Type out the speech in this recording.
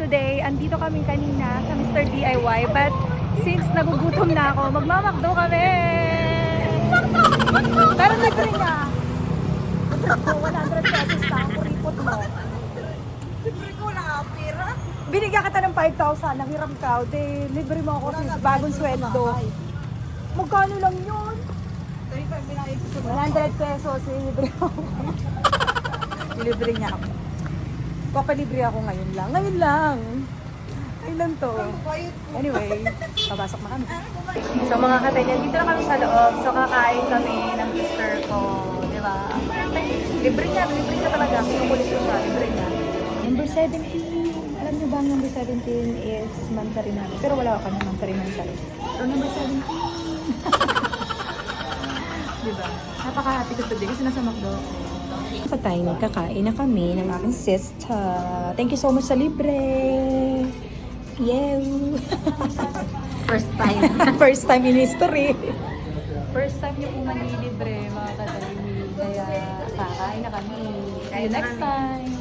today. Andito kami kanina sa Mr. DIY. But since nagugutom na ako, magmamakdo kami! Pero libre nga. 100 pesos lang, kuripot mo. Libre ko na pera. Binigyan kita ng 5,000, nanghiram ka. De, libre mo ako sa bagong sweldo. Magkano lang yun? 35 binayad ko sa 100 pesos, libre ako. Libre niya ako. Papalibre ako ngayon lang. Ngayon lang. Ngayon lang to. bayad ko. Anyway, papasok na kami. So mga katanyan, dito na kami sa loob. So kakain kami ng sister ko. Di ba? Libre niya talaga. Pinukulit ko siya. Libre niya. Number 17. Alam niyo ba ang number 17 is mandarin. Pero wala kami mandarin sa loob. So number 17. Diba? Napaka-happy ko today kasi nasa McDo. Sa tayo nagkakain na kami ng aking sister. Thank you so much sa libre. Yew! First time. First time in history. First time niyo po manilibre mga kadali. Kaya kakain na kami. See you next time.